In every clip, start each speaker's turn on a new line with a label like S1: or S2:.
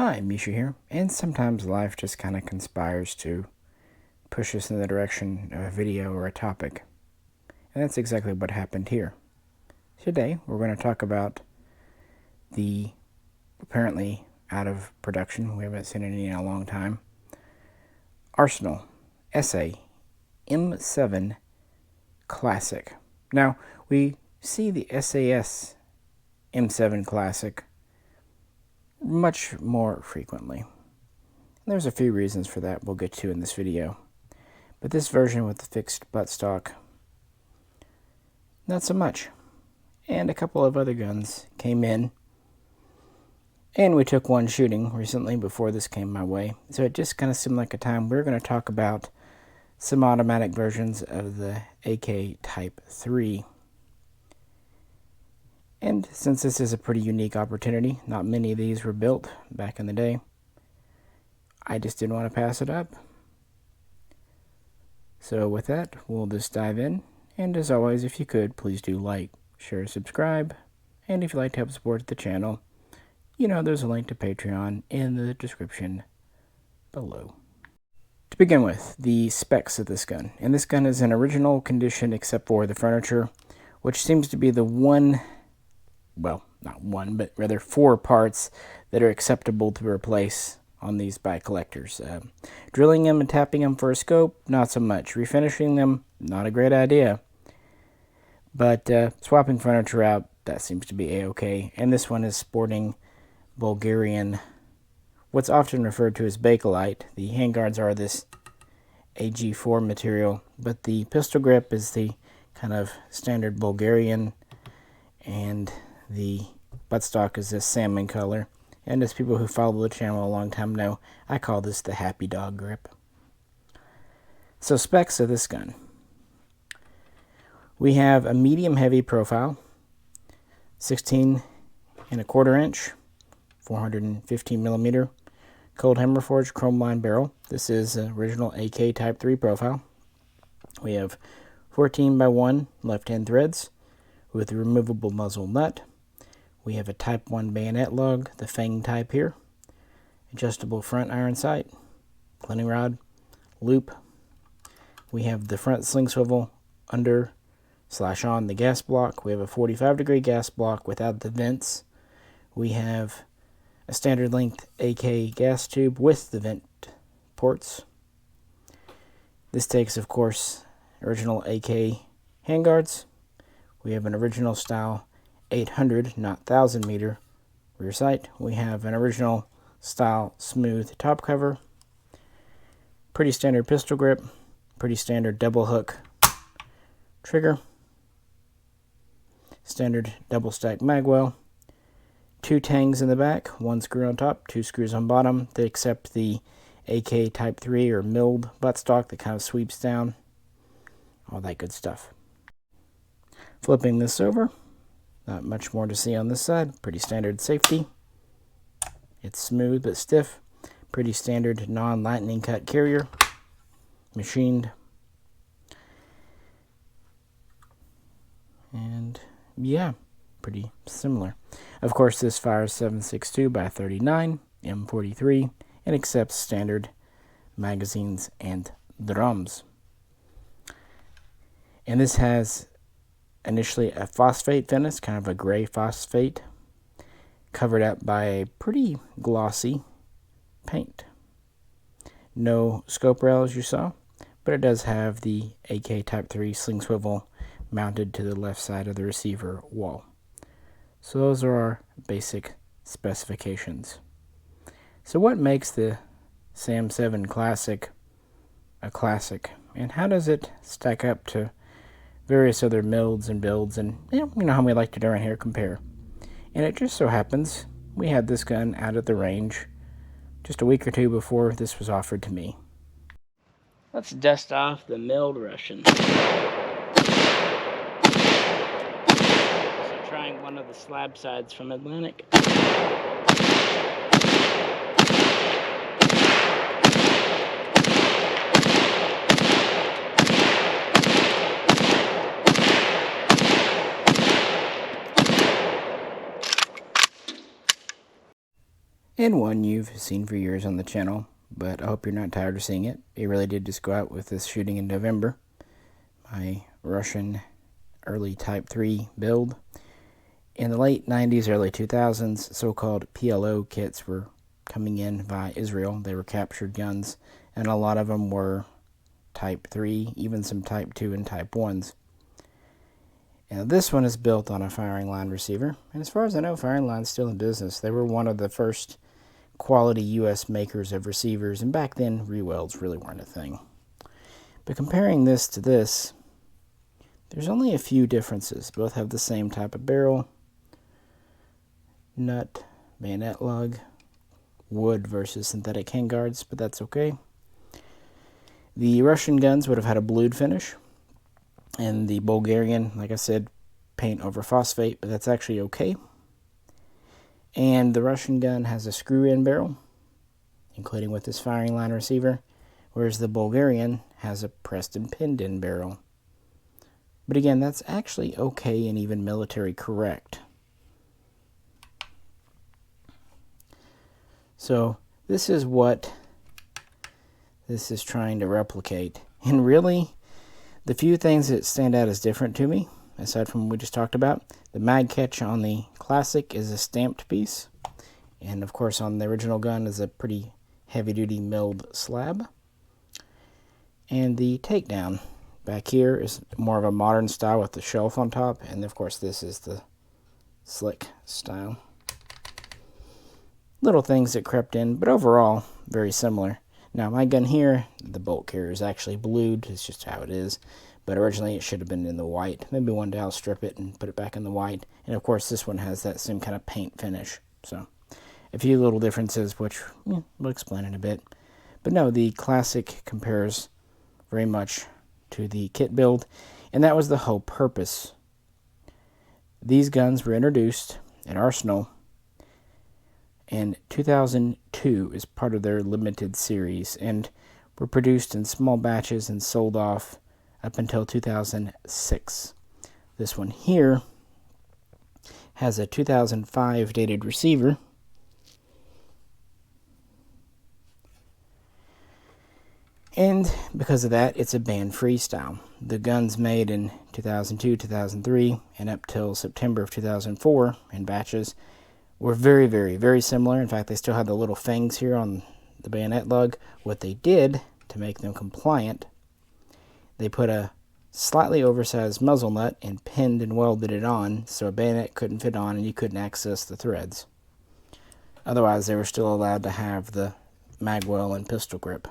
S1: Hi, Misha here, and sometimes life just kind of conspires to push us in the direction of a video or a topic, and that's exactly what happened here. Today, we're going to talk about the apparently out of production, we haven't seen any in a long time, Arsenal SA Classic. Now, we see the SAS M7 Classic much more frequently. There's a few reasons for that we'll get to in this video. But this version with the fixed buttstock, not so much. And a couple of other guns came in. And we took one shooting recently before this came my way. So it just kind of seemed like a time we're going to talk about some automatic versions of the AK Type 3. And since this is a pretty unique opportunity, not many of these were built back in the day, I just didn't want to pass it up. So with that, we'll just dive in. And as always, if you could, please do like, share, subscribe. And if you'd like to help support the channel, you know there's a link to Patreon in the description below. To begin with, the specs of this gun. And this gun is in original condition except for the furniture, which seems to be the one, well, not one, but rather 4 parts that are acceptable to replace on these by collectors. Drilling them and tapping them for a scope, not so much. Refinishing them, not a great idea. But swapping furniture out, that seems to be a-okay. And this one is sporting Bulgarian, what's often referred to as Bakelite. The handguards are this AG4 material, but the pistol grip is the kind of standard Bulgarian, and the buttstock is this salmon color. And as people who follow the channel a long time know, I call this the happy dog grip. So specs of this gun. We have a medium heavy profile, 16¼ inch, 415 millimeter, cold hammer forged chrome line barrel. This is original AK Type 3 profile. We have 14x1 left-hand threads with a removable muzzle nut. We have a Type 1 bayonet lug, the Fang type here. Adjustable front iron sight, cleaning rod, loop. We have the front sling swivel under/on the gas block. We have a 45-degree gas block without the vents. We have a standard length AK gas tube with the vent ports. This takes, of course, original AK handguards. We have an original style 800, not 1000 meter rear sight. We have an original style smooth top cover. Pretty standard pistol grip. Pretty standard double hook trigger. Standard double stack magwell. 2 tangs in the back, 1 screw on top, 2 screws on bottom. They accept the AK Type 3 or milled buttstock that kind of sweeps down. All that good stuff. Flipping this over, not much more to see on this side. Pretty standard safety. It's smooth but stiff. Pretty standard non-lightning cut carrier. Machined. And yeah, pretty similar. Of course, this fires 7.62 by 39 M43 and accepts standard magazines and drums. And this has initially a phosphate finish, kind of a gray phosphate, covered up by a pretty glossy paint. No scope rail as you saw, but it does have the AK Type 3 sling swivel mounted to the left side of the receiver wall. So those are our basic specifications. So what makes the SAM7 Classic a classic, and how does it stack up to various other builds and you know how we like to do around here, compare. And it just so happens we had this gun out at the range just a week or two before this was offered to me. Let's dust off the milled Russian. Trying one of the slab sides from Atlantic. and one you've seen for years on the channel, but I hope you're not tired of seeing it. It really did just go out with this shooting in November. My Russian early Type 3 build. In the late 90s, early 2000s, so-called PLO kits were coming in via Israel. They were captured guns, and a lot of them were Type 3, even some Type 2 and Type 1s. Now this one is built on a firing line receiver, and as far as I know, firing line's still in business. They were one of the first quality U.S. makers of receivers, and back then, rewelds really weren't a thing. But comparing this to this, there's only a few differences. Both have the same type of barrel, nut, bayonet lug, wood versus synthetic handguards, but that's okay. The Russian guns would have had a blued finish, and the Bulgarian, like I said, paint over phosphate, but that's actually okay. And the Russian gun has a screw-in barrel, including with this firing line receiver, whereas the Bulgarian has a pressed and pinned-in barrel. But again, that's actually okay and even military correct. So this is what this is trying to replicate. And really, the few things that stand out as different to me, aside from what we just talked about, the mag catch on the Classic is a stamped piece. And of course on the original gun is a pretty heavy-duty milled slab. And the takedown back here is more of a modern style with the shelf on top. And of course this is the slick style. Little things that crept in, but overall very similar. Now my gun here, the bolt carrier is actually blued. It's just how it is. But originally it should have been in the white. Maybe one day I'll strip it and put it back in the white. And of course this one has that same kind of paint finish. So a few little differences which we'll explain in a bit. But no, the Classic compares very much to the kit build. And that was the whole purpose. These guns were introduced at Arsenal in 2002 as part of their limited series, and were produced in small batches and sold off up until 2006. This one here has a 2005 dated receiver, and because of that, it's a band-free style. The guns made in 2002, 2003, and up till September of 2004 in batches were very, very similar. In fact, they still have the little fangs here on the bayonet lug. What they did to make them compliant, they put a slightly oversized muzzle nut and pinned and welded it on so a bayonet couldn't fit on and you couldn't access the threads. Otherwise, they were still allowed to have the magwell and pistol grip.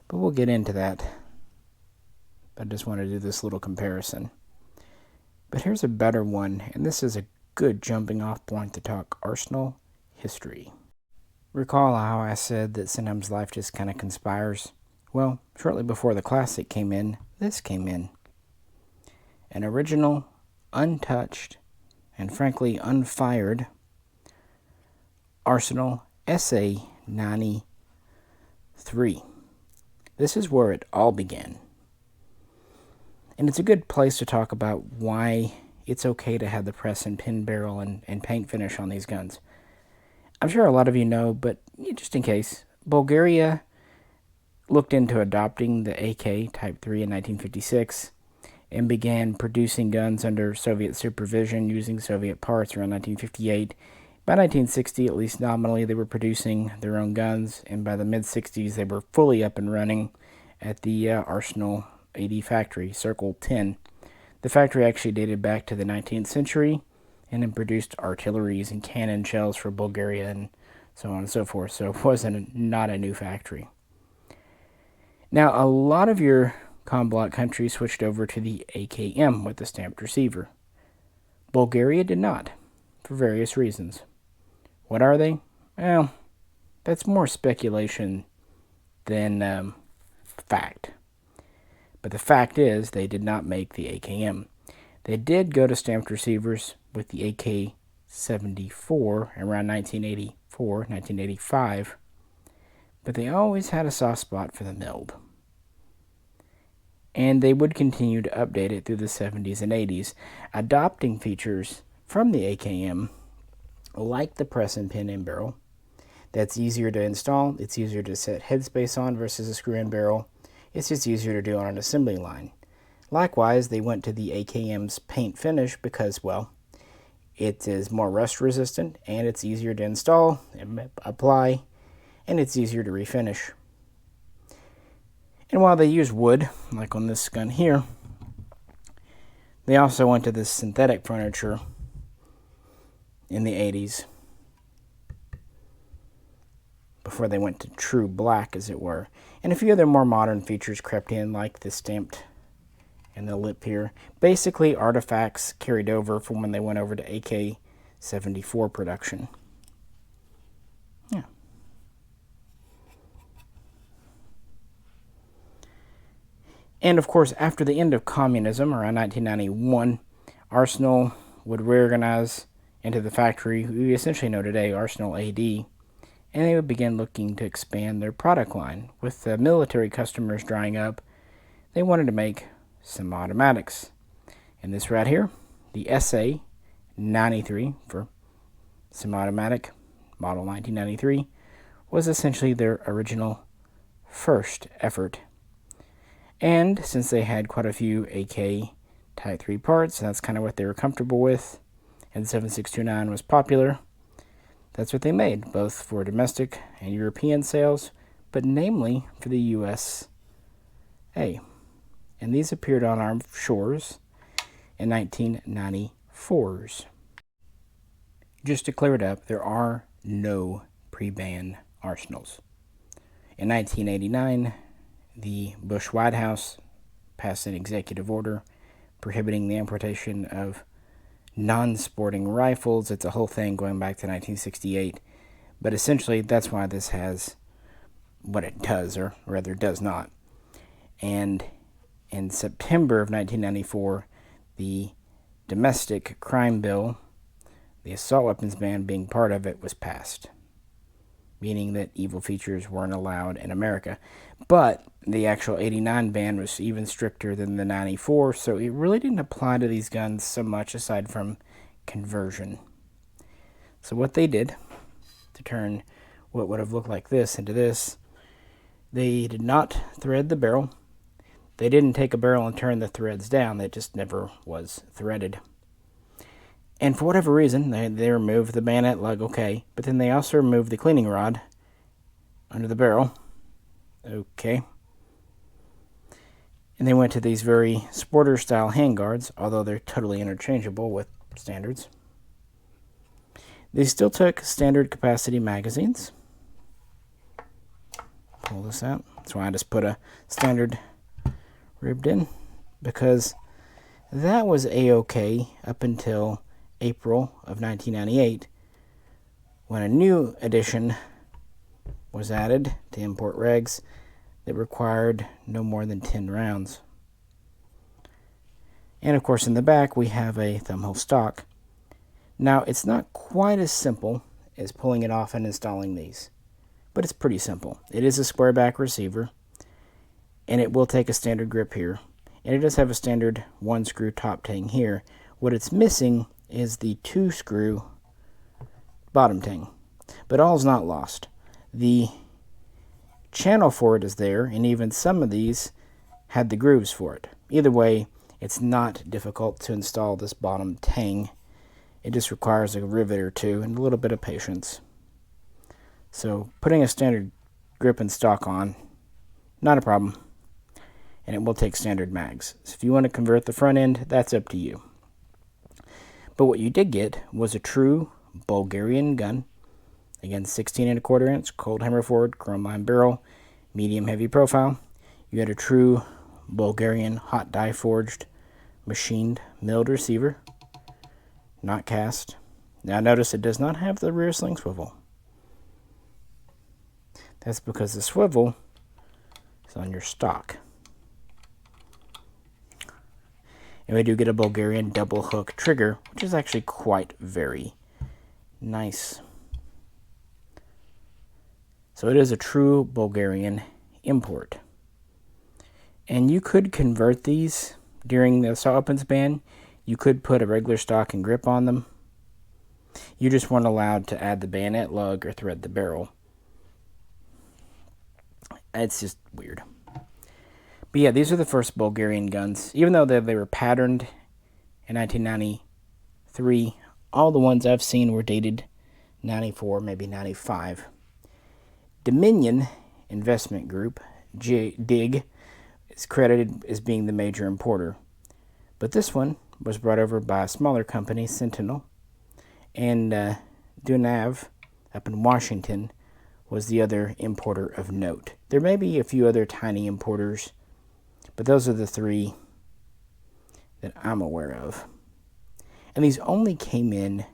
S1: But we'll get into that. I just want to do this little comparison. But here's a better one, and this is a good jumping off point to talk Arsenal history. Recall how I said that sometimes life just kind of conspires? Well, shortly before the Classic came in, this came in. An original, untouched, and frankly unfired Arsenal SA93. This is where it all began. And it's a good place to talk about why it's okay to have the press and pin barrel and paint finish on these guns. I'm sure a lot of you know, but just in case, Bulgaria looked into adopting the AK Type 3 in 1956 and began producing guns under Soviet supervision using Soviet parts around 1958. By 1960, at least nominally, they were producing their own guns, and by the mid-60s, they were fully up and running at the Arsenal 80 factory, Circle 10. The factory actually dated back to the 19th century and then produced artilleries and cannon shells for Bulgaria and so on and so forth. So it wasn't not a new factory. Now, a lot of your COM-block countries switched over to the AKM with the stamped receiver. Bulgaria did not, for various reasons. What are they? Well, that's more speculation than fact. But the fact is, they did not make the AKM. They did go to stamped receivers with the AK-74 around 1984, 1985, but they always had a soft spot for the milled. And they would continue to update it through the 70s and 80s, adopting features from the AKM, like the press and pin and barrel, That's easier to install. It's easier to set headspace on versus a screw-in barrel. It's just easier to do on an assembly line. Likewise, they went to the AKM's paint finish because, well, it is more rust resistant and it's easier to install and apply, and it's easier to refinish. And while they use wood, like on this gun here, they also went to this synthetic furniture in the 80s before they went to true black, as it were. And a few other more modern features crept in, like the stamped and the lip here. Basically artifacts carried over from when they went over to AK-74 production. Yeah. And of course, after the end of communism, around 1991, Arsenal would reorganize into the factory we essentially know today, Arsenal AD, and they would begin looking to expand their product line. With the military customers drying up, they wanted to make some automatics. And this right here, the SA93 for semi-automatic, model 1993, was essentially their original first effort. And since they had quite a few AK Type 3 parts, and that's kind of what they were comfortable with, and the 7629 was popular, that's what they made, both for domestic and European sales, but namely for the USA. And these appeared on our shores in 1994s. Just to clear it up, there are no pre-ban Arsenals. In 1989, the Bush White House passed an executive order prohibiting the importation of non-sporting rifles. It's a whole thing going back to 1968. But essentially, that's why this has what it does, or rather does not. And in September of 1994, the domestic crime bill, the assault weapons ban being part of it, was passed, meaning that evil features weren't allowed in America. But the actual 89 ban was even stricter than the 94, so it really didn't apply to these guns so much aside from conversion. So what they did to turn what would have looked like this into this, they did not thread the barrel. They didn't take a barrel and turn the threads down. That just never was threaded. And for whatever reason, they removed the bayonet lug, okay, but then they also removed the cleaning rod under the barrel, okay. And they went to these very sporter-style handguards, although they're totally interchangeable with standards. They still took standard capacity magazines. Pull this out. That's why I just put a standard ribbed in, because that was A-okay up until April of 1998, when a new edition was added to import regs that required no more than 10 rounds. And of course in the back we have a thumbhole stock. Now it's not quite as simple as pulling it off and installing these, but it's pretty simple. It is a square back receiver, and it will take a standard grip here, and it does have a standard 1-screw top tang here. What it's missing is the 2-screw bottom tang, but all's not lost. The channel for it is there, and even some of these had the grooves for it. Either way, it's not difficult to install this bottom tang. It just requires a rivet or two and a little bit of patience. So putting a standard grip and stock on, not a problem, and it will take standard mags. So if you want to convert the front end, that's up to you. But what you did get was a true Bulgarian gun. Again, 16¼ inch, cold hammer forward, chrome line barrel, medium heavy profile. You had a true Bulgarian hot die forged, machined, milled receiver, not cast. Now notice it does not have the rear sling swivel. That's because the swivel is on your stock. And we do get a Bulgarian double hook trigger, which is actually quite very nice. So it is a true Bulgarian import. And you could convert these during the assault weapons ban. You could put a regular stock and grip on them. You just weren't allowed to add the bayonet lug or thread the barrel. It's just weird. But yeah, these are the first Bulgarian guns. Even though they were patterned in 1993, all the ones I've seen were dated 94, maybe 95. Dominion Investment Group, DIG, is credited as being the major importer. But this one was brought over by a smaller company, Sentinel, and Dunav up in Washington was the other importer of note. There may be a few other tiny importers, but those are the three that I'm aware of. And these only came in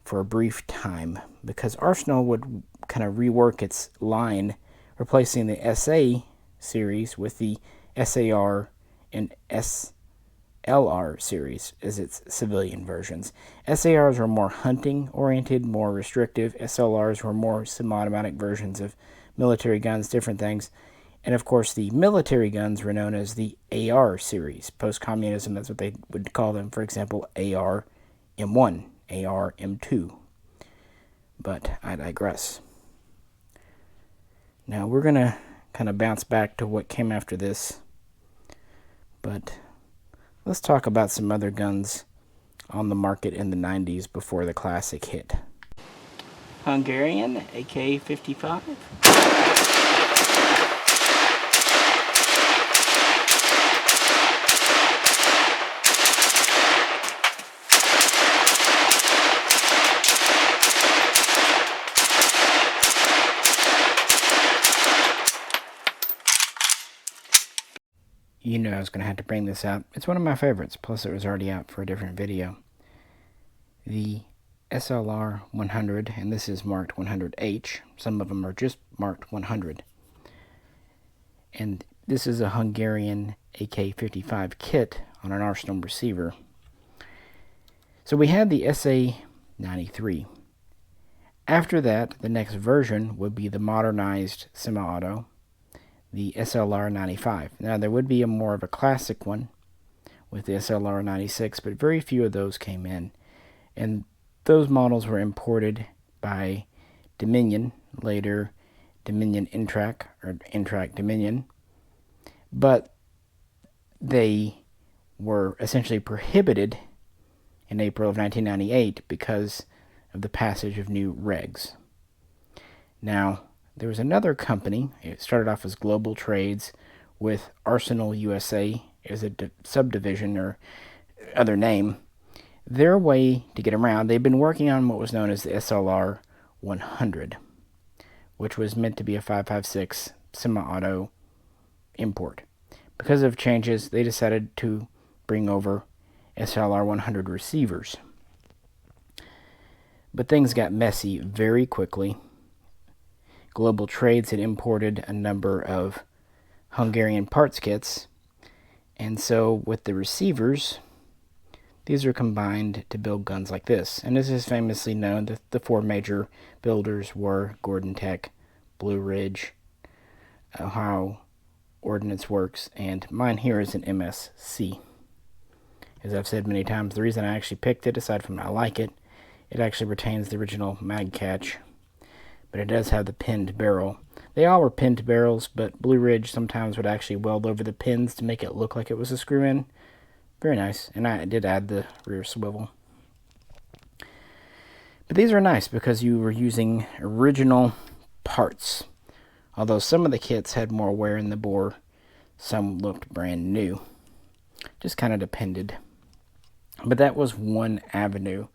S1: for a brief time because Arsenal would kind of rework its line, replacing the SA series with the SAR and SLR series as its civilian versions. SARs were more hunting oriented, more restrictive. SLRs were more semi-automatic versions of military guns, different things. And of course, the military guns were known as the AR series. Post-communism, that's what they would call them. For example, AR M1, AR M2. But I digress. Now we're going to kind of bounce back to what came after this. But let's talk about some other guns on the market in the 90s before the classic hit. Hungarian AK47. You knew I was going to have to bring this out. It's one of my favorites, plus it was already out for a different video. The SLR100, and this is marked 100H. Some of them are just marked 100. And this is a Hungarian AK-55 kit on an Arsenal receiver. So we had the SA93. After that, the next version would be the modernized semi-auto, the SLR95. Now, there would be more of a classic one with the SLR96, but very few of those came in. And those models were imported by Dominion, later Dominion Intrac, or Intrac Dominion. But they were essentially prohibited in April of 1998 because of the passage of new regs. Now, there was another company. It started off as Global Trades with Arsenal USA as a subdivision or other name. Their way to get around, they've been working on what was known as the SLR100, which was meant to be a 5.56 semi-auto import. Because of changes, they decided to bring over SLR100 receivers. But things got messy very quickly. Global Trades had imported a number of Hungarian parts kits, and so with the receivers, these are combined to build guns like this. And this is famously known that the four major builders were Gordon Tech, Blue Ridge, Ohio Ordnance Works, and mine here is an MSC. As I've said many times, the reason I actually picked it, aside from I like it, it actually retains the original mag catch. But it does have the pinned barrel. They all were pinned barrels, but Blue Ridge sometimes would actually weld over the pins to make it look like it was a screw-in. Very nice. And I did add the rear swivel. But these are nice because you were using original parts. Although some of the kits had more wear in the bore, some looked brand new. Just kind of depended. But that was one avenue.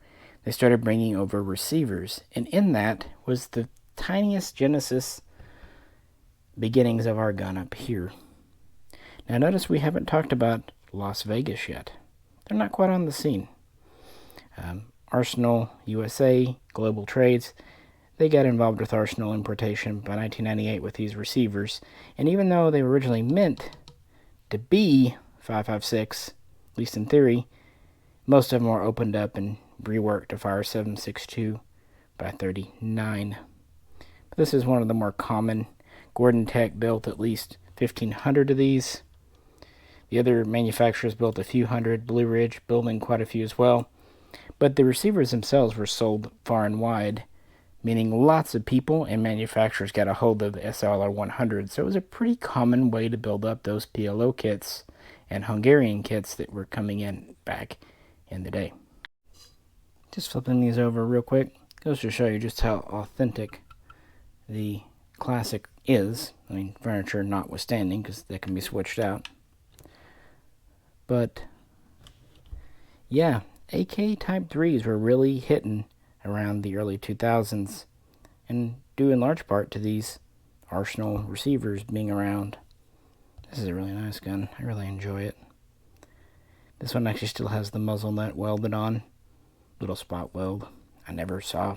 S1: They started bringing over receivers, and in that was the tiniest Genesis beginnings of our gun up here. Now notice we haven't talked about Las Vegas yet. They're not quite on the scene. Arsenal USA, Global Trades, they got involved with Arsenal importation by 1998 with these receivers, and even though they were originally meant to be 5.56, at least in theory, most of them are opened up and reworked to fire 7.62 by 39. But this is one of the more common. Gordon Tech built at least 1,500 of these. The other manufacturers built a few hundred. Blue Ridge building quite a few as well. But the receivers themselves were sold far and wide meaning lots of people and manufacturers got a hold of the SLR100, so it was a pretty common way to build up those PLO kits and Hungarian kits that were coming in back in the day. Just flipping these over real quick, goes to show you just how authentic the classic is. I mean, furniture notwithstanding, because that can be switched out. But yeah, AK Type 3s were really hitting around the early 2000s, and due in large part to these Arsenal receivers being around. This is a really nice gun. I really enjoy it. This one actually still has the muzzle nut welded on. Little spot weld. I never saw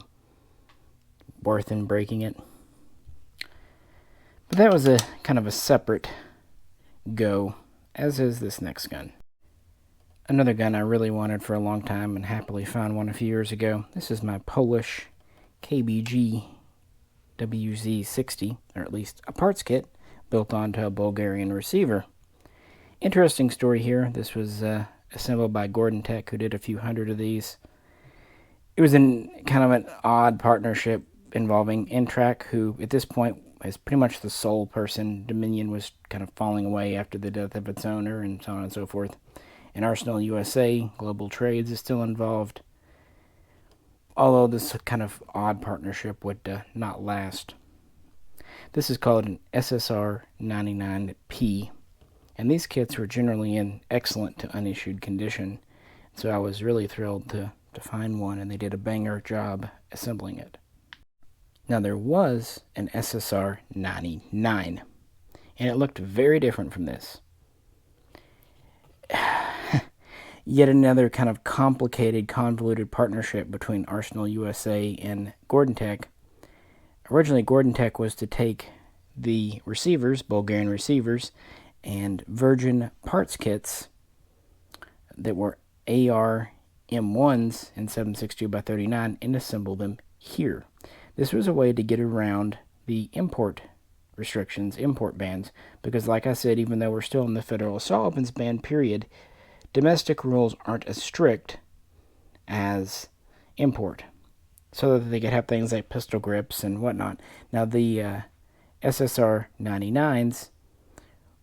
S1: worth in breaking it. But that was a kind of a separate go, as is this next gun. Another gun I really wanted for a long time and happily found one a few years ago. This is my Polish KBG WZ60, or at least a parts kit, built onto a Bulgarian receiver. Interesting story here. This was assembled by Gordon Tech, who did a few hundred of these. It was in kind of an odd partnership involving Intrac, who at this point is pretty much the sole person. Dominion was kind of falling away after the death of its owner, and so on and so forth. And Arsenal USA, Global Trades, is still involved, although this kind of odd partnership would not last. This is called an SSR99P, and these kits were generally in excellent to unissued condition, so I was really thrilled to find one, and they did a banger job assembling it. Now, there was an SSR99, and it looked very different from this. Yet another kind of complicated, convoluted partnership between Arsenal USA and Gordon Tech. Originally, Gordon Tech was to take the receivers, Bulgarian receivers, and virgin parts kits that were AR M1s in 7.62x39 and assemble them here. This was a way to get around the import restrictions, import bans, because like I said, even though we're still in the federal assault weapons ban period, domestic rules aren't as strict as import, so that they could have things like pistol grips and whatnot. Now, the SSR99s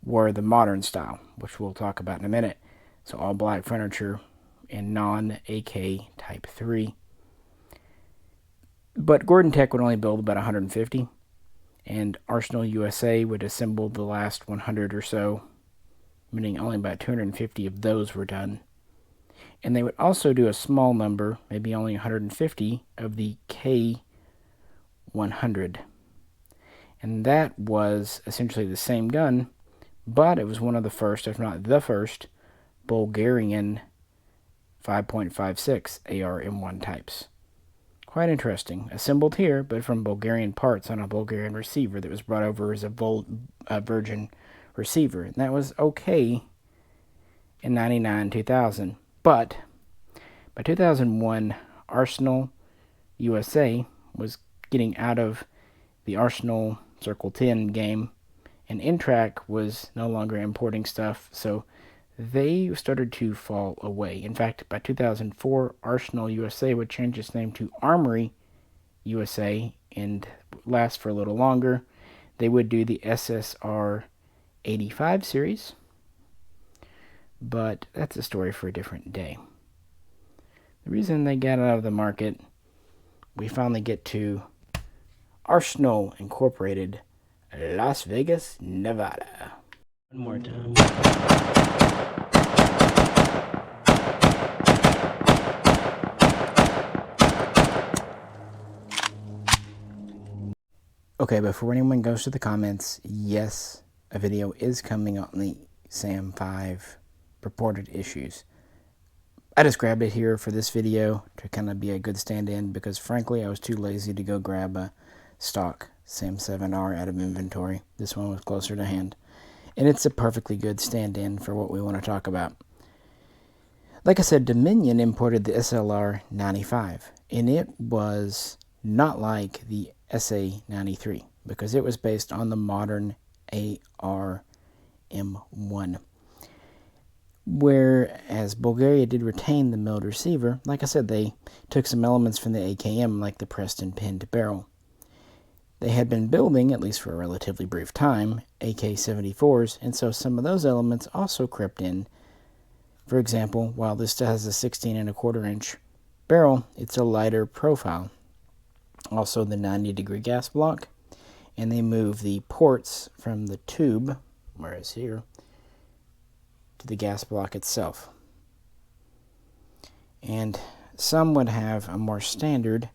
S1: were the modern style, which we'll talk about in a minute. So all black furniture and non-AK Type 3. But Gordon Tech would only build about 150, and Arsenal USA would assemble the last 100 or so, meaning only about 250 of those were done. And they would also do a small number, maybe only 150, of the K100. And that was essentially the same gun, but it was one of the first, if not the first, Bulgarian 5.56 AR M1 types. Quite interesting. Assembled here, but from Bulgarian parts on a Bulgarian receiver that was brought over as a virgin receiver. And that was okay in 99, 2000. But by 2001, Arsenal USA was getting out of the Arsenal Circle 10 game, and Intrac was no longer importing stuff, so they started to fall away. In fact, by 2004, Arsenal USA would change its name to Armory USA and last for a little longer. They would do the SSR85 series, but that's a story for a different day. The reason they got out of the market, we finally get to Arsenal Incorporated, Las Vegas, Nevada. One more time. Okay, before anyone goes to the comments, yes, a video is coming on the SAM5 purported issues. I just grabbed it here for this video to kind of be a good stand-in because, frankly, I was too lazy to go grab a stock SAM7R out of inventory. This one was closer to hand. And it's a perfectly good stand-in for what we want to talk about. Like I said, Dominion imported the SLR95, and it was not like the SA93 because it was based on the modern AR M1. Whereas Bulgaria did retain the milled receiver, like I said, they took some elements from the AKM, like the pressed and pinned barrel. They had been building, at least for a relatively brief time, AK-74s, and so some of those elements also crept in. For example, while this still has a 16¼ inch barrel, it's a lighter profile. Also the 90-degree gas block, and they moved the ports from the tube, whereas here, to the gas block itself. And some would have a more standard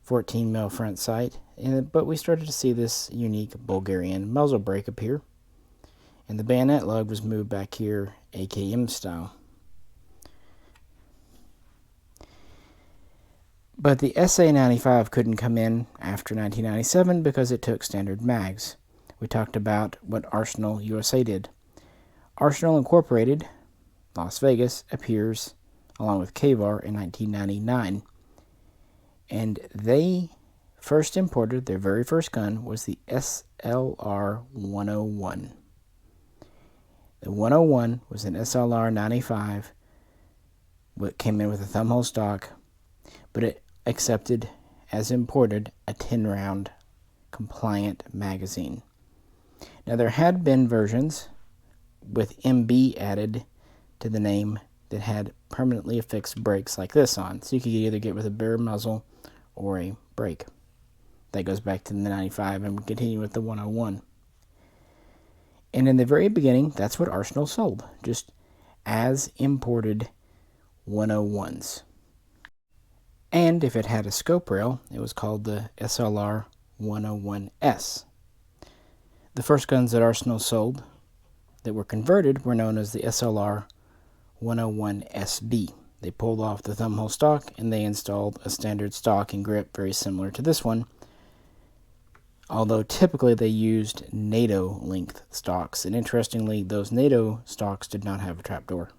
S1: 14mm front sight, but we started to see this unique Bulgarian muzzle brake appear, and the bayonet lug was moved back here AKM style. But the SA93 couldn't come in after 1997 because it took standard mags. We talked about what Arsenal USA did. Arsenal Incorporated, Las Vegas, appears along with KVAR in 1999. And they first imported, their very first gun was the SLR101. The 101 was an SLR95, what came in with a thumbhole stock, but it accepted as imported a 10-round compliant magazine. Now there had been versions with MB added to the name that had permanently affixed brakes like this on, so you could either get with a bare muzzle or a brake. That goes back to the 95 and we continue with the 101. And in the very beginning, that's what Arsenal sold, just as imported 101s. And if it had a scope rail, it was called the SLR101S. The first guns that Arsenal sold that were converted were known as the SLR101SB. They pulled off the thumbhole stock and they installed a standard stock and grip very similar to this one, although typically they used NATO length stocks, and interestingly those NATO stocks did not have a trapdoor.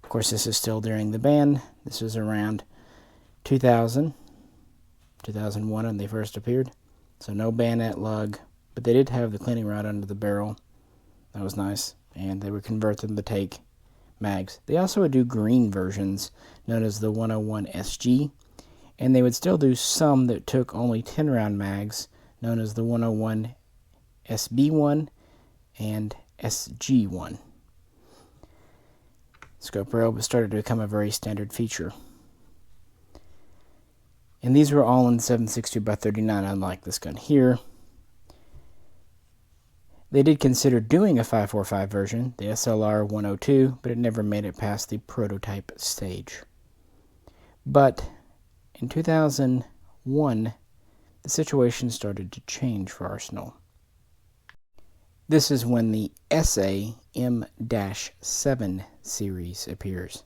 S1: Of course, this is still during the ban. This was around 2000, 2001 when they first appeared, so no bayonet lug, but they did have the cleaning rod under the barrel. That was nice, and they would convert them to take mags. They also would do green versions known as the 101 SG, and they would still do some that took only 10-round mags known as the 101 SB1 and SG1. Scope rail started to become a very standard feature. And these were all in 7.62x39, unlike this gun here. They did consider doing a 5.45 version, the SLR102, but it never made it past the prototype stage. But in 2001, the situation started to change for Arsenal. This is when the SAM7 series appears.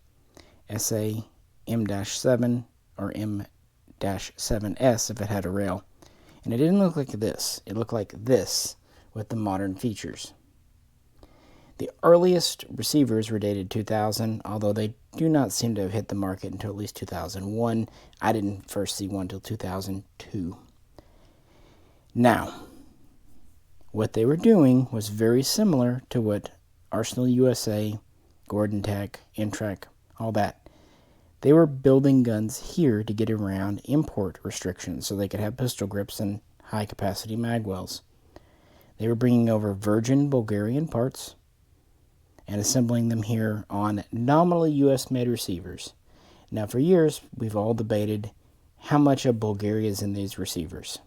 S1: SAM7 or M-7S if it had a rail. And it didn't look like this. It looked like this with the modern features. The earliest receivers were dated 2000, although they do not seem to have hit the market until at least 2001. I didn't first see one until 2002. Now, what they were doing was very similar to what Arsenal USA, Gordon Tech, Intrac, all that. They were building guns here to get around import restrictions so they could have pistol grips and high-capacity mag wells. They were bringing over virgin Bulgarian parts and assembling them here on nominally US-made receivers. Now, for years, we've all debated how much of Bulgaria is in these receivers.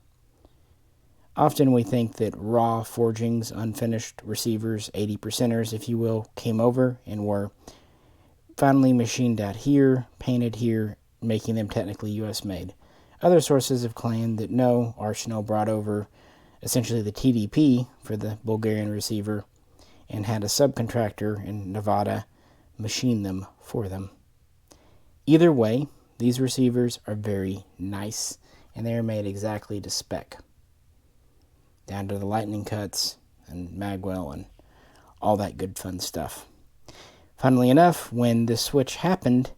S1: Often we think that raw forgings, unfinished receivers, 80%ers, if you will, came over and were finally machined out here, painted here, making them technically US-made. Other sources have claimed that no, Arsenal brought over essentially the TDP for the Bulgarian receiver and had a subcontractor in Nevada machine them for them. Either way, these receivers are very nice, and they are made exactly to spec, down to the lightning cuts and magwell and all that good fun stuff. Funnily enough, when this switch happened,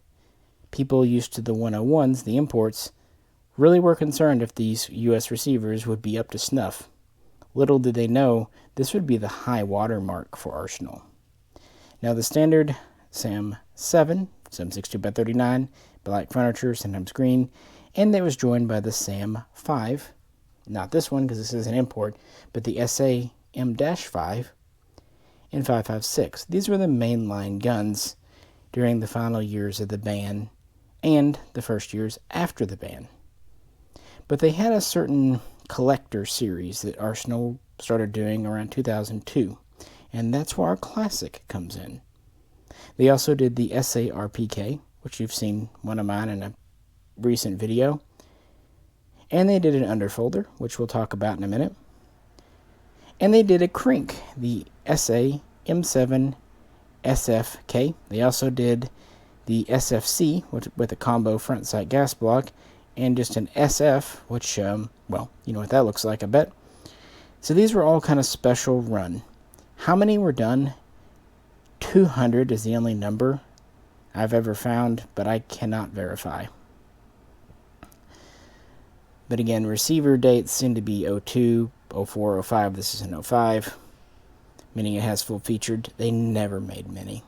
S1: people used to the 101s, the imports, really were concerned if these U.S. receivers would be up to snuff. Little did they know, this would be the high water mark for Arsenal. Now the standard SAM7, 762x39, black furniture, sometimes green, and it was joined by the SAM5, not this one because this is an import, but the SAM-5 and 5.56. These were the mainline guns during the final years of the ban and the first years after the ban. But they had a certain collector series that Arsenal started doing around 2002, and that's where our classic comes in. They also did the SARPK, which you've seen one of mine in a recent video, and they did an underfolder, which we'll talk about in a minute, and they did a crink, the SAM7 SFK. They also did the SFC with a combo front sight gas block, and just an SF, which, well, you know what that looks like, I bet. So these were all kind of special run. How many were done? 200 is the only number I've ever found, but I cannot verify. But again, receiver dates seem to be 02, 04, 05. This is an 05, meaning it has full featured. They never made many.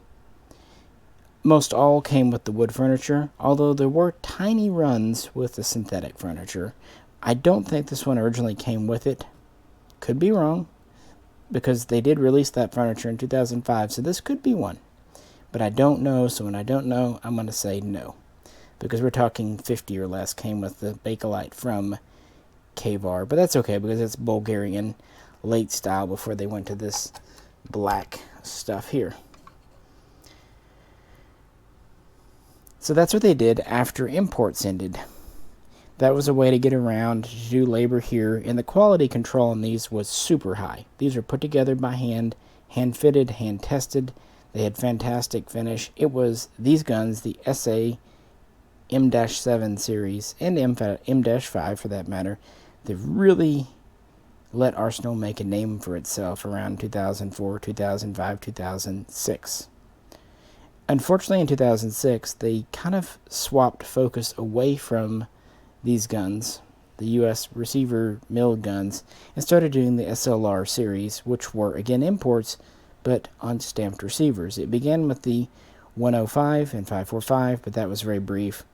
S1: Most all came with the wood furniture, although there were tiny runs with the synthetic furniture. I don't think this one originally came with it. Could be wrong, because they did release that furniture in 2005, so this could be one. But I don't know, so when I don't know, I'm going to say no. Because we're talking 50 or less came with the Bakelite from Kvar. But that's okay, because it's Bulgarian late style before they went to this black stuff here. So that's what they did after imports ended. That was a way to get around, to do labor here, and the quality control on these was super high. These are put together by hand, hand-fitted, hand-tested. They had fantastic finish. It was these guns, the SA M-7 series, and M-5 for that matter, that really let Arsenal make a name for itself around 2004, 2005, 2006. Unfortunately, in 2006, they kind of swapped focus away from these guns, the U.S. receiver milled guns, and started doing the SLR series, which were, again, imports, but on stamped receivers. It began with the 105 and 545, but that was very brief.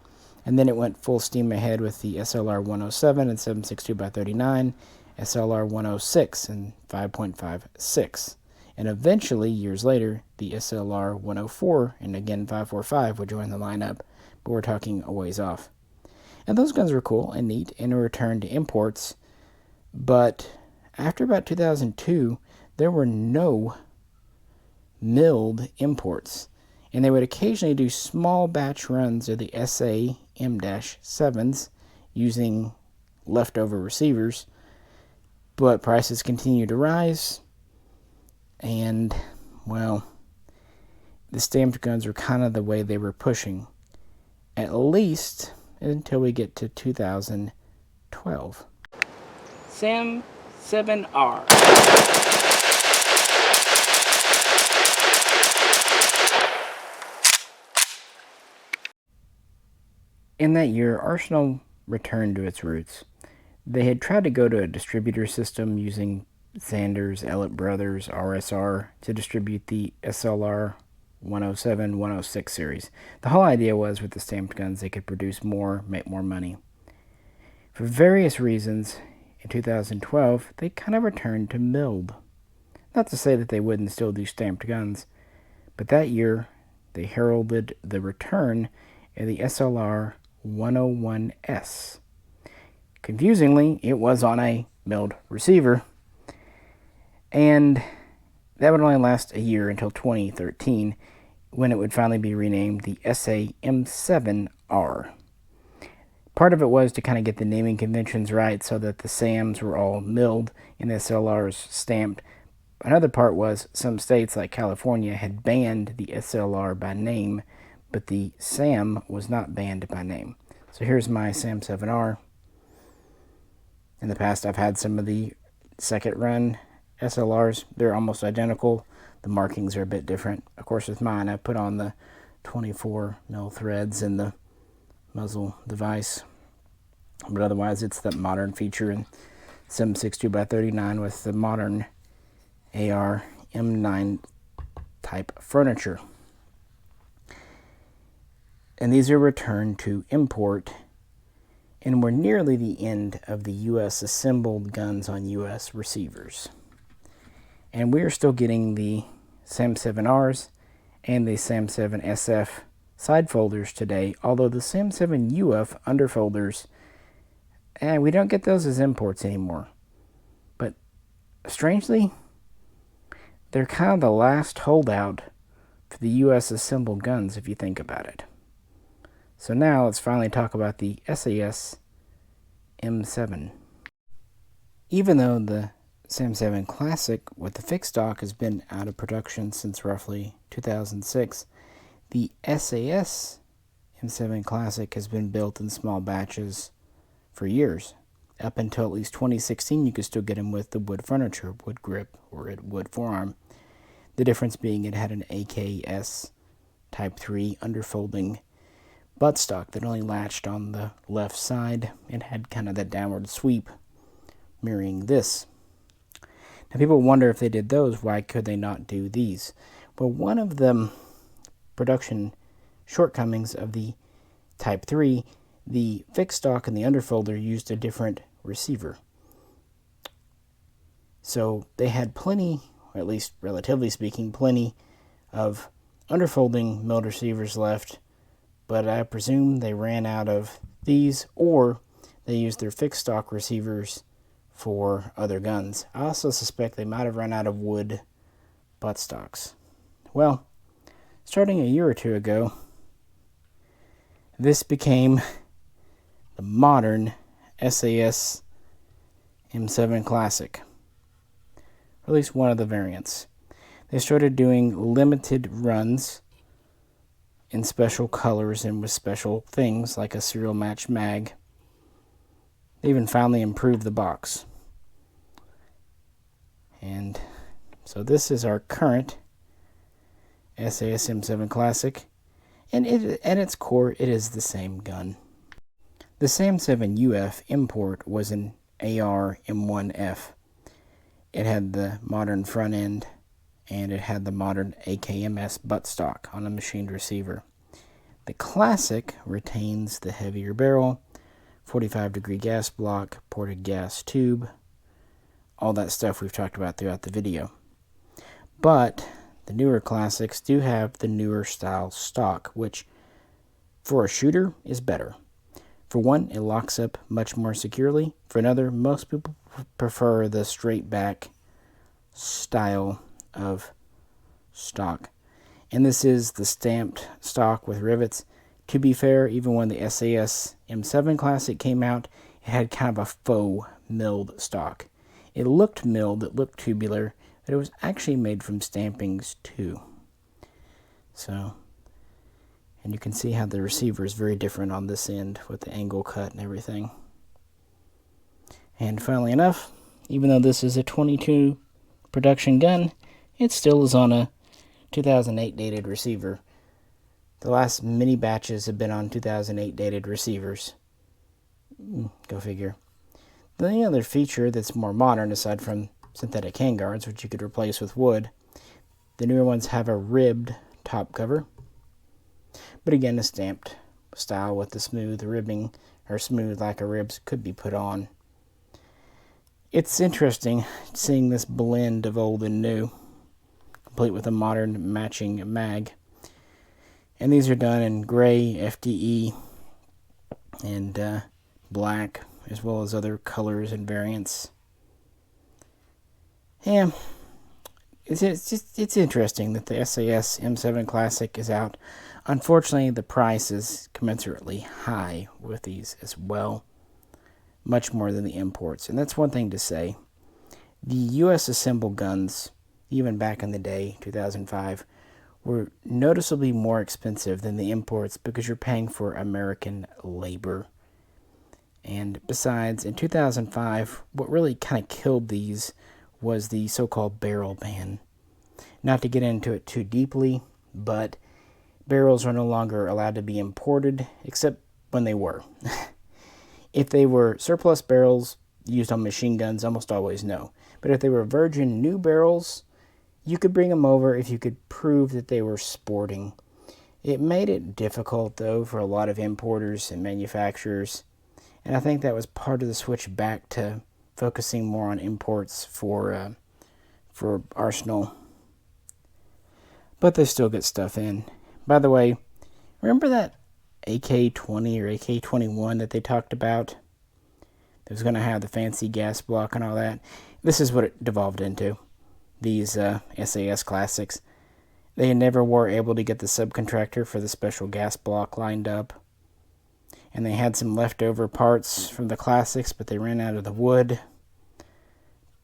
S1: And then it went full steam ahead with the SLR107 and 762x39, SLR106 and 5.56. And eventually, years later, the SLR104 and again 545 would join the lineup, but we're talking a ways off. And those guns were cool and neat and were returned to imports, but after about 2002, there were no milled imports, and they would occasionally do small batch runs of the SAM-7s using leftover receivers, but prices continued to rise. And, well, the stamped guns were kind of the way they were pushing, at least until we get to 2012. SAM7R. In that year, Arsenal returned to its roots. They had tried to go to a distributor system using Sanders, Ellett Brothers, RSR to distribute the SLR 107, 106 series. The whole idea was with the stamped guns they could produce more, make more money. For various reasons, in 2012, they kind of returned to milled. Not to say that they wouldn't still do stamped guns, but that year they heralded the return of the SLR 101S. Confusingly, it was on a milled receiver, and that would only last a year until 2013, when it would finally be renamed the SAM7R. Part of it was to kind of get the naming conventions right so that the SAMs were all milled and the SLRs stamped. Another part was some states like California had banned the SLR by name, but the SAM was not banned by name. So here's my SAM7R. In the past, I've had some of the second run SLRs. They're almost identical. The markings are a bit different. Of course, with mine, I put on the 24 mil threads in the muzzle device. But otherwise, it's the modern feature in 762x39 with the modern AR M9 type furniture. And these are returned to import, and we're nearly the end of the U.S. assembled guns on U.S. receivers. And we are still getting the SAM7Rs and the SAM7 SF side folders today, although the SAM7 UF underfolders, we don't get those as imports anymore. But strangely, they're kind of the last holdout for the U.S. assembled guns if you think about it. So now let's finally talk about the SAS M7. Even though the SAM7 Classic with the fixed stock has been out of production since roughly 2006, the SAS M7 Classic has been built in small batches for years. Up until at least 2016, you could still get them with the wood furniture, wood grip, or wood forearm. The difference being it had an AKs Type 3 underfolding buttstock that only latched on the left side and had kind of that downward sweep, mirroring this. Now people wonder if they did those, why could they not do these? Well, one of the production shortcomings of the Type 3, the fixed stock and the underfolder used a different receiver. So they had plenty, or at least relatively speaking, plenty of underfolding milled receivers left, but I presume they ran out of these, or they used their fixed stock receivers for other guns. I also suspect they might have run out of wood buttstocks. Well, starting a year or two ago, this became the modern SAS M7 Classic, or at least one of the variants. They started doing limited runs in special colors and with special things like a serial match mag. They even finally improved the box. And so this is our current SAS M7 Classic, and at its core, it is the same gun. The SAM7 UF import was an AR M1F. It had the modern front end, and it had the modern AKMS buttstock on a machined receiver. The Classic retains the heavier barrel, 45-degree gas block, ported gas tube, all that stuff we've talked about throughout the video. But the newer Classics do have the newer style stock, which for a shooter is better. For one, it locks up much more securely. For another, most people prefer the straight back style of stock. And this is the stamped stock with rivets. To be fair, even when the SAS M7 Classic came out, it had kind of a faux milled stock. It looked milled, it looked tubular, but it was actually made from stampings too. So, and you can see how the receiver is very different on this end with the angle cut and everything. And funnily enough, even though this is a 22 production gun, it still is on a 2008 dated receiver. The last many batches have been on 2008 dated receivers. Go figure. The only other feature that's more modern, aside from synthetic handguards, which you could replace with wood, the newer ones have a ribbed top cover. But again, a stamped style with the smooth ribbing, or smooth like a ribs, could be put on. It's interesting seeing this blend of old and new, complete with a modern matching mag. And these are done in gray, FDE, and black, as well as other colors and variants. Yeah, it's interesting that the SAS M7 Classic is out. Unfortunately, the price is commensurately high with these as well, much more than the imports. And that's one thing to say. The U.S. assembled guns, even back in the day, 2005, were noticeably more expensive than the imports because you're paying for American labor. And besides, in 2005, what really kind of killed these was the so-called barrel ban. Not to get into it too deeply, but barrels are no longer allowed to be imported, except when they were. If they were surplus barrels used on machine guns, almost always no. But if they were virgin new barrels, You could bring them over if you could prove that they were sporting. It made it difficult, though, for a lot of importers and manufacturers, and I think that was part of the switch back to focusing more on imports for Arsenal. But they still get stuff in. By the way, remember that AK-20 or AK-21 that they talked about? That was going to have the fancy gas block and all that. This is what it devolved into. These SAS classics. They never were able to get the subcontractor for the special gas block lined up. And they had some leftover parts from the classics, but they ran out of the wood.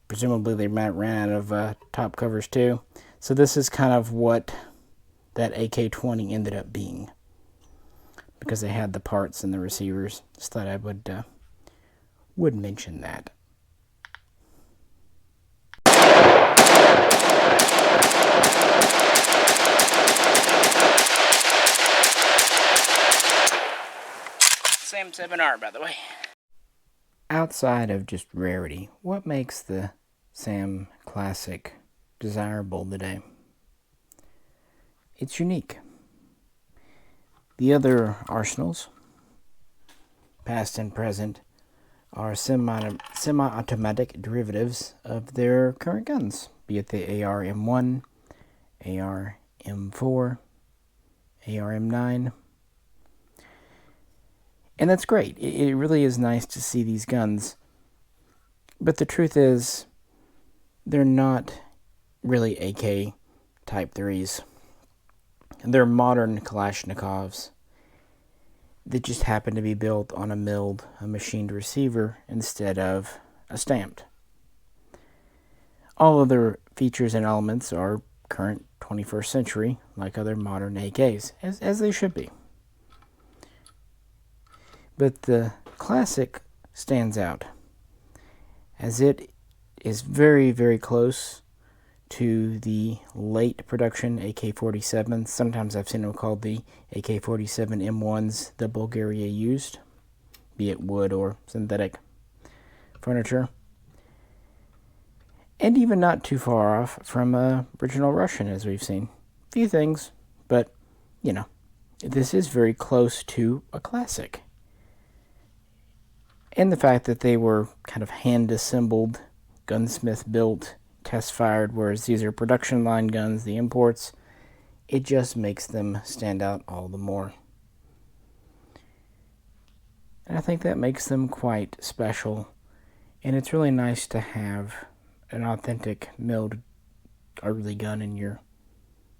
S1: Presumably they ran out of top covers too. So this is kind of what that AK-20 ended up being, because they had the parts and the receivers. Just thought I would mention that. SAM7R, by the way. Outside of just rarity, what makes the SAM Classic desirable today? It's unique. The other arsenals, past and present, are semi-automatic derivatives of their current guns, be it the AR-M1, AR-M4, AR-M9. And that's great. It really is nice to see these guns. But the truth is, they're not really AK Type 3s. They're modern Kalashnikovs that just happen to be built on a machined receiver instead of a stamped. All of their features and elements are current 21st century, like other modern AKs, as they should be. But the Classic stands out, as it is very, very close to the late production AK-47. Sometimes I've seen them called the AK-47 M1s that Bulgaria used, be it wood or synthetic furniture. And even not too far off from original Russian, as we've seen. Few things, but, you know, this is very close to a Classic. And the fact that they were kind of hand-assembled, gunsmith-built, test-fired, whereas these are production line guns, the imports, it just makes them stand out all the more. And I think that makes them quite special. And it's really nice to have an authentic milled early gun in your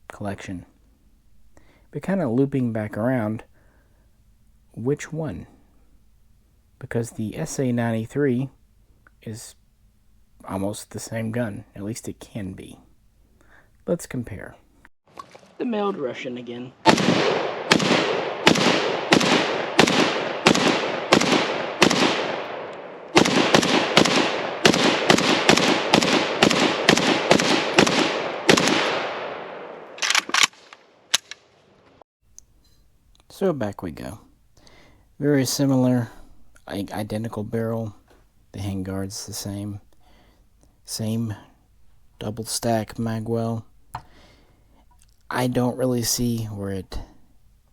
S1: collection. But kind of looping back around, which one? Because the SA93 is almost the same gun. At least it can be. Let's compare. The milled Russian again. So back we go. Very similar, identical barrel. The handguard's the same. Same double stack magwell. I don't really see where it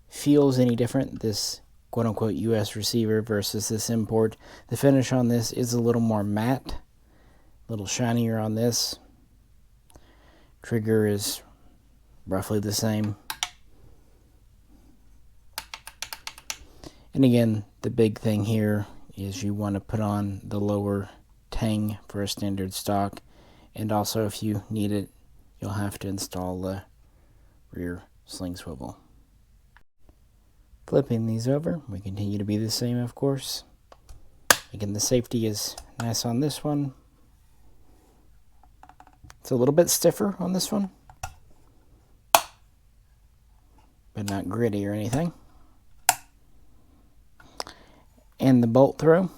S1: feels any different, this quote-unquote US receiver versus this import. The finish on this is a little more matte, a little shinier on this. Trigger is roughly the same. And again, the big thing here is you want to put on the lower tang for a standard stock, and also if you need it, you'll have to install the rear sling swivel. Flipping these over, we continue to be the same, of course. Again, the safety is nice on this one. It's a little bit stiffer on this one, but not gritty or anything. And the bolt throw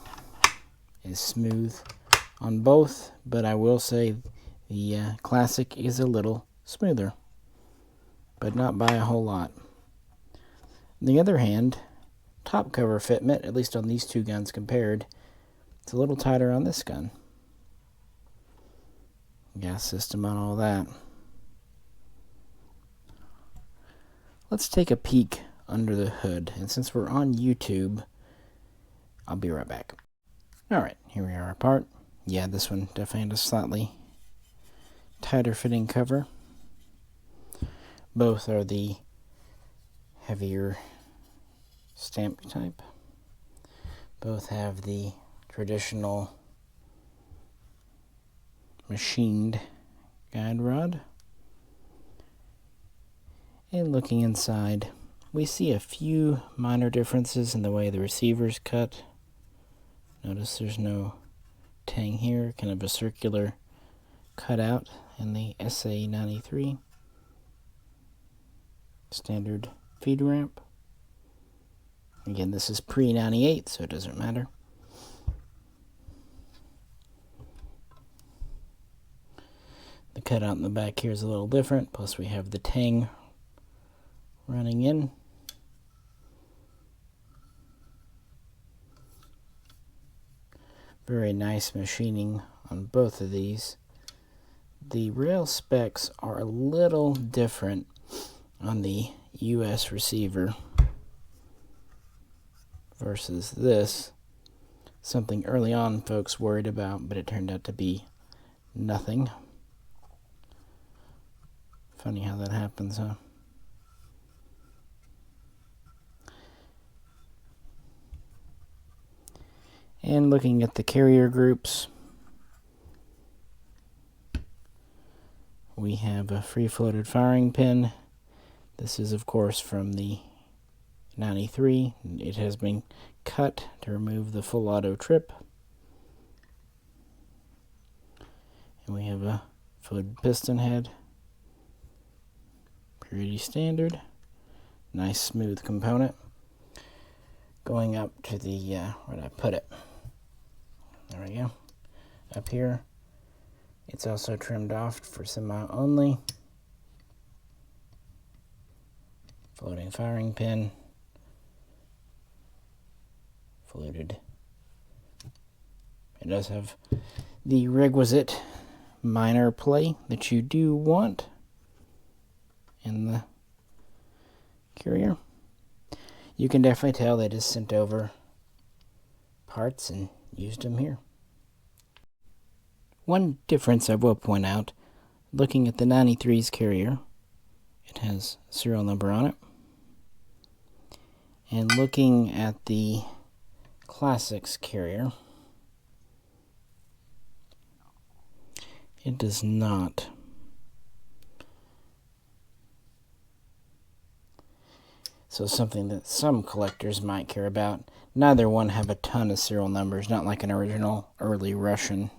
S1: is smooth on both, but I will say the Classic is a little smoother, but not by a whole lot. On the other hand, top cover fitment, at least on these two guns compared, it's a little tighter on this gun. Gas system on all that. let's take a peek under the hood. And since we're on YouTube, I'll be right back. Alright, here we are apart. Yeah, this one definitely had a slightly tighter fitting cover. Both are the heavier stamp type. Both have the traditional machined guide rod. And looking inside, we see a few minor differences in the way the receiver's cut. Notice there's no tang here, kind of a circular cutout in the SA93 standard feed ramp. Again, this is pre-98, so it doesn't matter. The cutout in the back here is a little different, plus we have the tang running in. Very nice machining on both of these. The rail specs are a little different on the US receiver versus this. Something early on folks worried about, but it turned out to be nothing. Funny how that happens, huh? And looking at the carrier groups, we have a free floated firing pin. This is of course from the 93. It has been cut to remove the full auto trip. And we have a fluid piston head. Pretty standard. Nice smooth component. Going up to the, where did I put it? There we go. Up here, it's also trimmed off for semi only. Floating firing pin. Fluted. It does have the requisite minor play that you do want in the carrier. You can definitely tell they just sent over parts and used them here. One difference I will point out, looking at the 93's carrier, it has a serial number on it. And looking at the Classics carrier, it does not. So something that some collectors might care about. Neither one have a ton of serial numbers, not like an original early Russian.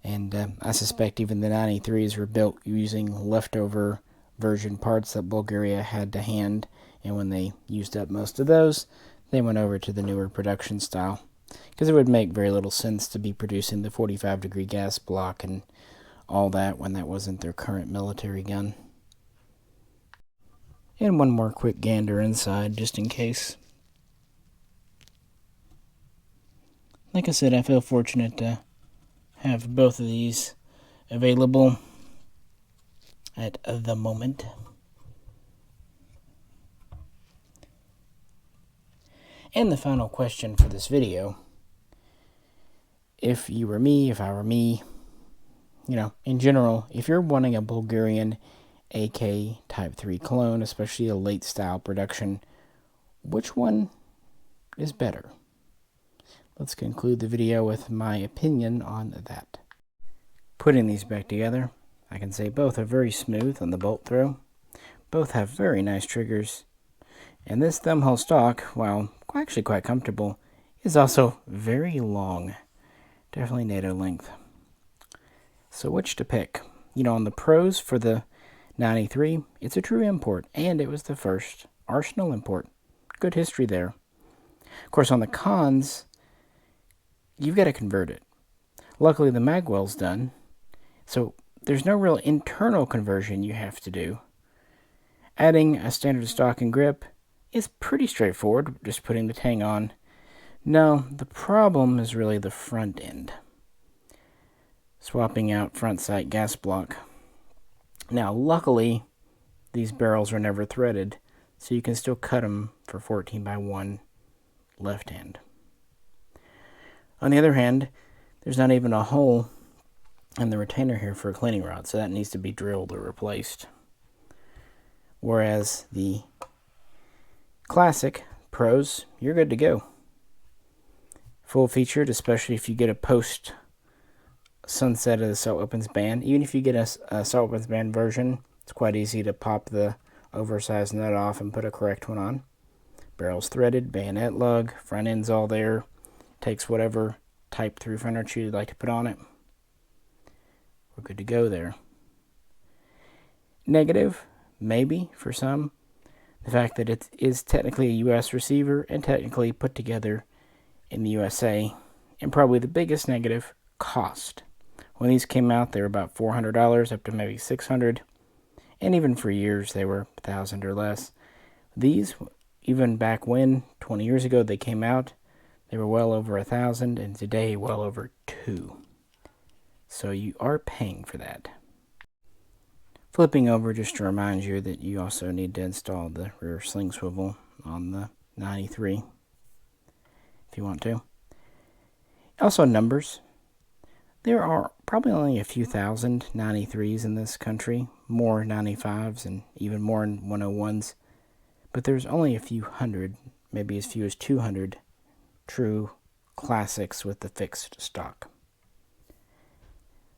S1: And I suspect even the 93s were built using leftover version parts that Bulgaria had to hand. And when they used up most of those, they went over to the newer production style. Because it would make very little sense to be producing the 45-degree gas block and all that when that wasn't their current military gun. And one more quick gander inside, just in case. Like I said, I feel fortunate to have both of these available at the moment. And the final question for this video, if you were me, if I were me, in general, if you're wanting a Bulgarian AK Type 3 clone, especially a late style production, which one is better? Let's conclude the video with my opinion on that. Putting these back together, I can say both are very smooth on the bolt throw. Both have very nice triggers. And this thumbhole stock, while actually quite comfortable, is also very long. Definitely NATO length. So which to pick? On the pros for the 93, it's a true import, and it was the first Arsenal import. Good history there. Of course, on the cons, you've got to convert it. Luckily, the magwell's done, so there's no real internal conversion you have to do. Adding a standard stock and grip is pretty straightforward, just putting the tang on. No, the problem is really the front end. Swapping out front sight gas block. Now, luckily, these barrels are never threaded, so you can still cut them for 14x1 left hand. On the other hand, there's not even a hole in the retainer here for a cleaning rod, so that needs to be drilled or replaced. Whereas the Classic Pros, you're good to go. Full featured, especially if you get a post sunset of the assault weapons band. Even if you get a assault weapons band version, it's quite easy to pop the oversized nut off and put a correct one on. Barrel's threaded, bayonet lug, front end's all there. Takes whatever type 300 you'd like to put on it. We're good to go there. Negative, maybe for some, the fact that it is technically a US receiver and technically put together in the USA. And probably the biggest negative, cost. When these came out, they were about $400 up to maybe $600. And even for years, they were $1,000 or less. These, even back when, 20 years ago, they came out, they were well over $1,000, and today well over $2,000. So you are paying for that. Flipping over just to remind you that you also need to install the rear sling swivel on the 93 if you want to. Also numbers. There are probably only a few thousand 93s in this country, more 95s and even more 101s, but there's only a few hundred, maybe as few as 200 true classics with the fixed stock.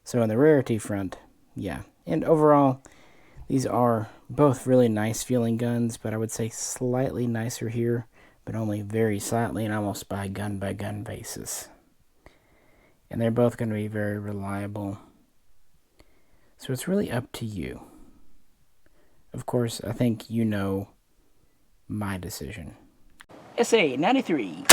S1: So on the Rarity front, yeah. And overall, these are both really nice feeling guns, but I would say slightly nicer here, but only very slightly and almost by gun basis. And they're both going to be very reliable. So it's really up to you. Of course, I think you know my decision. SA93.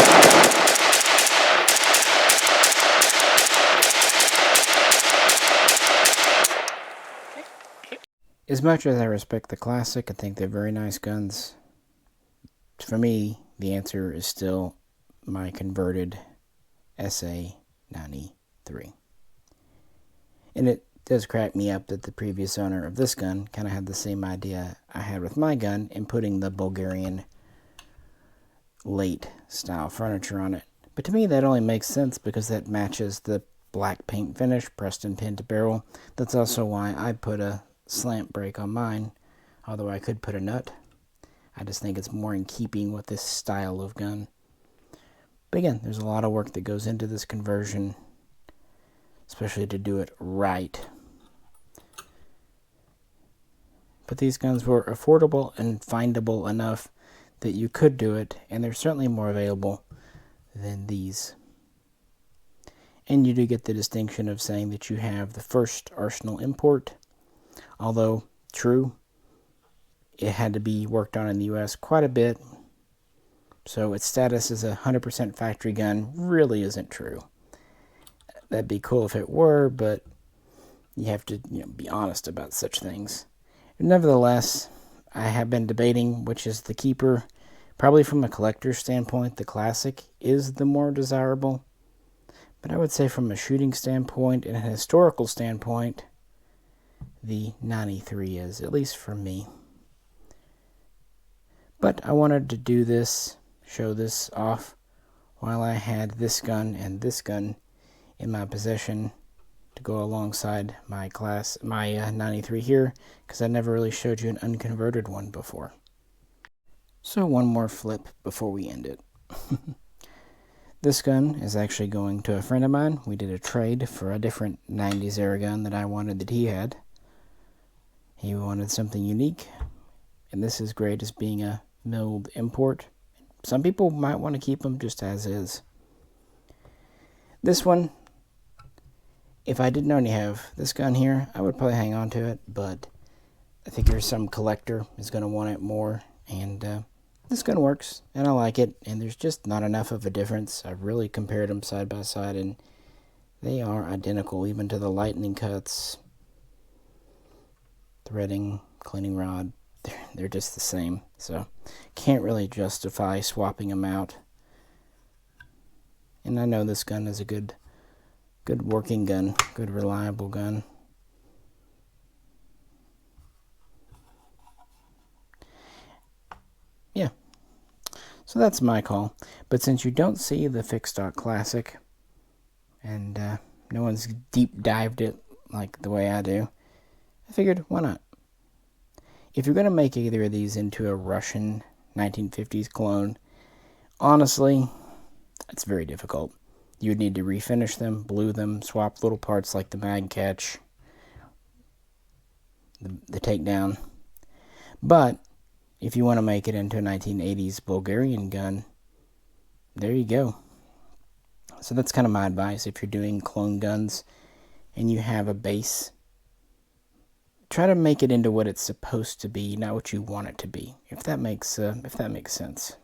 S1: As much as I respect the Classic, I think they're very nice guns. For me, the answer is still my converted SA93. And it does crack me up that the previous owner of this gun kind of had the same idea I had with my gun in putting the Bulgarian late style furniture on it. But to me that only makes sense because that matches the black paint finish pressed and pinned to barrel. That's also why I put a slant brake on mine, although I could put a nut. I just think it's more in keeping with this style of gun. But again, there's a lot of work that goes into this conversion, especially to do it right. But these guns were affordable and findable enough that you could do it, and they're certainly more available than these. And you do get the distinction of saying that you have the first Arsenal import, although true, it had to be worked on in the US quite a bit, so its status as a 100% factory gun really isn't true. That'd be cool if it were, but you have to be honest about such things. Nevertheless, I have been debating which is the keeper. Probably from a collector's standpoint, the Classic is the more desirable. But I would say from a shooting standpoint and a historical standpoint, the 93 is, at least for me. But I wanted to do this, show this off, while I had this gun and this gun in my possession to go alongside my 93 here, because I never really showed you an unconverted one before. So one more flip before we end it. This gun is actually going to a friend of mine. We did a trade for a different 90s era gun that I wanted that he had. He wanted something unique, and this is great as being a milled import. Some people might want to keep them just as is. This one, if I didn't already have this gun here, I would probably hang on to it, but I figure some collector is going to want it more, and this gun works, and I like it, and there's just not enough of a difference. I've really compared them side by side, and they are identical, even to the lightning cuts, threading, cleaning rod. They're just the same, so can't really justify swapping them out. And I know this gun is a good working gun, good reliable gun. So that's my call. But since you don't see the fixed stock classic, and no one's deep dived it like the way I do, I figured, why not? If you're going to make either of these into a Russian 1950s clone, honestly, it's very difficult. You would need to refinish them, blue them, swap little parts like the mag catch, the takedown. But if you want to make it into a 1980s Bulgarian gun, there you go. So that's kind of my advice. If you're doing clone guns and you have a base, try to make it into what it's supposed to be, not what you want it to be. If that makes sense.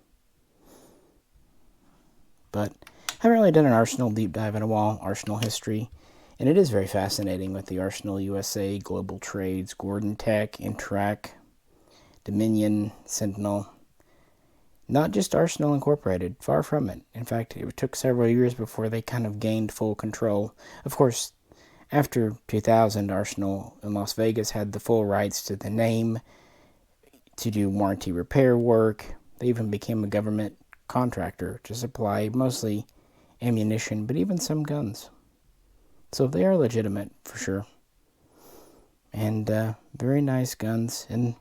S1: But I haven't really done an Arsenal deep dive in a while, Arsenal history, and it is very fascinating with the Arsenal USA, Global Trades, Gordon Tech, Intrac, Dominion, Sentinel. Not just Arsenal Incorporated, far from it. In fact, it took several years before they kind of gained full control. Of course, after 2000, Arsenal in Las Vegas had the full rights to the name, to do warranty repair work. They even became a government contractor to supply mostly ammunition, but even some guns. So they are legitimate, for sure. And very nice guns. And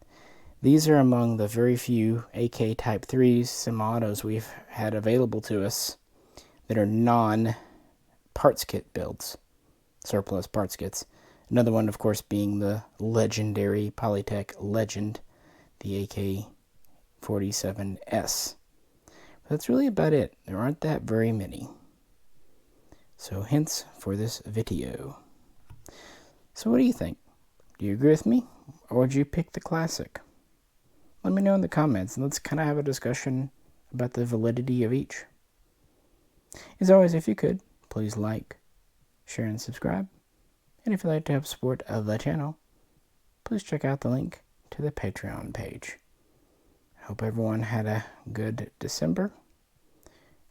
S1: these are among the very few AK Type 3s, semi-autos we've had available to us that are non-parts kit builds, surplus parts kits. Another one, of course, being the legendary Polytech Legend, the AK47S. But that's really about it. There aren't that very many. So hence for this video. So what do you think? Do you agree with me? Or would you pick the classic? Let me know in the comments, and let's kind of have a discussion about the validity of each. As always, if you could, please like, share, and subscribe. And if you'd like to help support the channel, please check out the link to the Patreon page. I hope everyone had a good December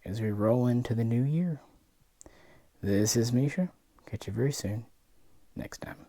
S1: as we roll into the new year. This is Misha. Catch you very soon. Next time.